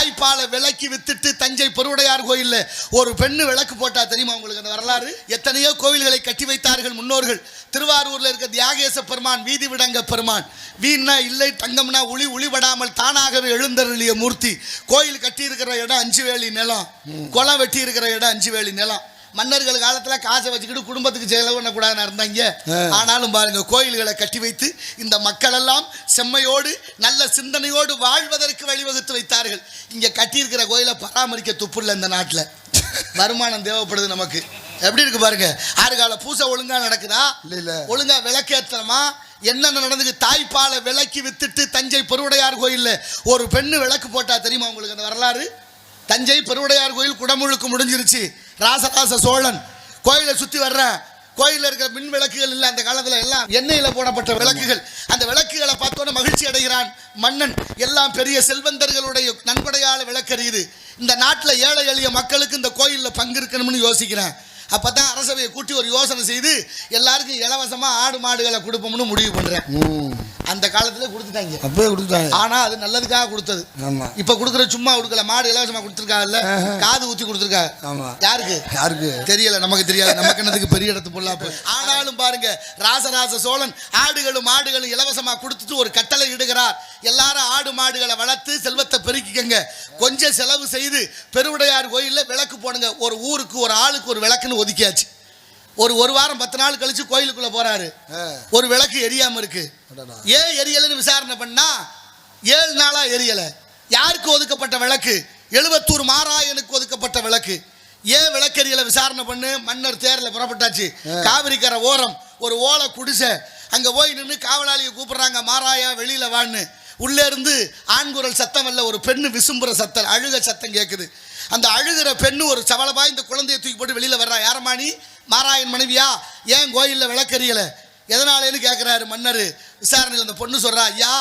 தாய்ப்பாலை விலைக்கு வித்துட்டு தஞ்சை பெருவுடையார் கோயில்ல ஒரு பெண்ணு விளக்கு போட்டா தெரியுமா உங்களுக்கு அந்த வரலாறு? எத்தனையோ கோவில்களை கட்டி வைத்தார்கள் முன்னோர்கள். திருவாரூர்ல இருக்க தியாகேச பெருமான், வீதி விடங்க பெருமான், வீணா இல்லை தங்கம்னா உளிபடாமல் தானாகவே எழுந்தருளிய மூர்த்தி. கோயில் கட்டி இருக்கிற இடம் 5 வேலி நிலம், குளம் வெட்டி இருக்கிற இடம் 5 வேலி நிலம். மன்னர்கள் காலத்துல காசை வச்சுக்கிட்டு குடும்பத்துக்கு செலவு பண்ணக்கூடாதுன்னு இருந்தாங்க. ஆனாலும் பாருங்க, கோயில்களை கட்டி வைத்து இந்த மக்கள் எல்லாம் செம்மையோடு நல்ல சிந்தனையோடு வாழ்வதற்கு வழிவகுத்து வைத்தார்கள். இங்க கட்டி இருக்கிற கோயிலை பராமரிக்க துப்பு இல்லை. இந்த நாட்டில் வருமானம் தேவைப்படுது நமக்கு. எப்படி இருக்கு பாருங்க. 6 கால பூசை ஒழுங்கா நடக்குதா? இல்ல. ஒழுங்கா விளக்கேற்றமா? என்னென்ன நடந்துக்கு? தாய்ப்பாலை விலைக்கு வித்துட்டு தஞ்சை பெருவுடையார் கோயில்ல ஒரு பெண்ணு விளக்கு போட்டா தெரியுமா உங்களுக்கு அந்த வரலாறு? தஞ்சை பெருவுடையார் கோயில் குடமுழுக்கு முடிஞ்சிருச்சு. ராசராச சோழன் கோயிலை சுற்றி வர்ற கோயிலில் இருக்கிற மின் விளக்குகள் இல்லை அந்த காலத்தில், எல்லாம் எண்ணெயில் போடப்பட்ட விளக்குகள். அந்த விளக்குகளை பார்த்தோன்னே மகிழ்ச்சி அடைகிறான் மன்னன். எல்லாம் பெரிய செல்வந்தர்களுடைய நன்கொடையால் விளக்கறியுது. இந்த நாட்டில் ஏழை எளிய மக்களுக்கு இந்த கோயிலில் பங்கு இருக்கணும்னு யோசிக்கிறேன். அப்போ தான் அரசவையை கூட்டி ஒரு யோசனை செய்து எல்லாருக்கும் இலவசமாக ஆடு மாடுகளை கொடுப்போம்னு முடிவு பண்ணுறேன். அந்த காலத்தில் கொடுத்துட்டாங்க, அப்பவே கொடுத்துட்டாங்க. ஆனால் அது நல்லதுக்காக கொடுத்தது. இப்போ கொடுக்குற சும்மா கொடுக்கல, மாடு இலவசமாக கொடுத்துருக்காங்கல்ல, காது ஊற்றி கொடுத்துருக்காங்க. யாருக்கு தெரியல, நமக்கு தெரியாது, நமக்கு என்னதுக்கு பெரிய இடத்து பொருளா போய். ஆனாலும் பாருங்க, ராசராச சோழன் ஆடுகளும் மாடுகளும் இலவசமாக கொடுத்துட்டு ஒரு கட்டளை இடுகிறார். எல்லாரும் ஆடு மாடுகளை வளர்த்து செல்வத்தை பெருக்கிக்கங்க, கொஞ்சம் செலவு செய்து பெருவுடையார் கோயிலில் விளக்கு போடுங்க. ஒரு ஊருக்கு ஒரு ஆளுக்கு ஒரு விளக்குன்னு ஒதுக்கியாச்சு. ஒரு வாரம் 10 நாள் கழிச்சு கோயிலுக்குள்ள போறாரு, ஒரு விளக்கு எரியாம இருக்கு. ஏன் எரியலன்னு விசாரணை பண்ணா 7 நாளா எரியல. யாருக்கு ஒதுக்கப்பட்ட விளக்கு? 71 மாராயனுக்கு ஒதுக்கப்பட்ட விளக்கு. ஏன் விளக்கெரியல விசாரணை பண்ணு. மன்னர் தேர்ல புறப்பட்டாச்சு. காவிரி கரை ஓரம் ஒரு ஓலை குடிசை, அங்க போய் நின்று காவலாளியை கூப்பிடுறாங்க, மாராயா வெளியில வான்னு. உள்ளே இருந்து ஆண்குரல் சத்தம் அல்ல, ஒரு பெண்ணு விசும்புற சத்தம், அழுக சத்தம் கேட்குது. அந்த அழுகிற பெண்ணு ஒரு சவளபா இந்த குழந்தையை தூக்கி போட்டு வெளியில வர்றா. யாரமானி? மாராயன் மனைவியா? ஏன் கோயிலில் விளக்கறியல, எதனாலேன்னு கேட்குறாரு மன்னர். விசாரணையில் அந்த பொண்ணு சொல்றா, ஐயா,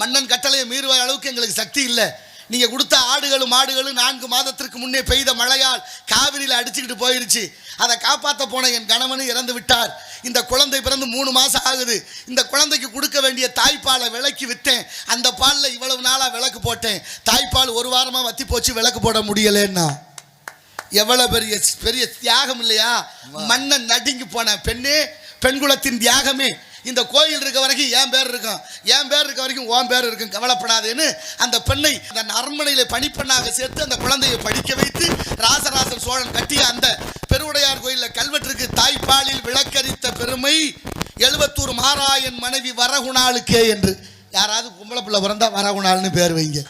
மன்னன் கட்டளையை மீறுவ அளவுக்கு எங்களுக்கு சக்தி இல்லை. நீங்கள் கொடுத்த ஆடுகளும் மாடுகளும் 4 மாதத்திற்கு முன்னே பெய்த மழையால் காவிரியில் அடிச்சுக்கிட்டு போயிருச்சு. அதை காப்பாற்ற போன என் கணவனும் இறந்து விட்டார். இந்த குழந்தை பிறந்து 3 மாதம் ஆகுது. இந்த குழந்தைக்கு கொடுக்க வேண்டிய தாய்ப்பாலை விலைக்கு விற்றேன். அந்த பாலில் இவ்வளவு நாளாக விளக்கு போட்டேன். தாய்ப்பால் 1 வாரமாக வத்தி போச்சு, விளக்கு போட முடியலன்னா எவ்வளவு பெரிய தியாகம் இல்லையா? மன்னன் நடுங்கி போன பெண்ணே, பெண்குலத்தின் தியாகமே. இந்த கோயில் இருக்க வரைக்கும் என் பேர் இருக்கும், என் பேர் இருக்க வரைக்கும் உன் பேர் இருக்கும், கவலைப்படாதேன்னு அந்த பெண்ணை அந்த அரண்மனையில பணிப்பெண்ணாக சேர்த்து அந்த குழந்தையை படிக்க வைத்து ராசராச சோழன் கட்டிய அந்த பெருவுடையார் கோயிலில் கல்வெட்டிற்கு தாய்ப்பாலில் விளக்கரித்த பெருமை 71 மாராயன் மனைவி வரகுணாளுக்கே என்று. யாராவது பொம்பளை பிள்ளை பிறந்தா வரகுணாள்னு பேர் வைங்க.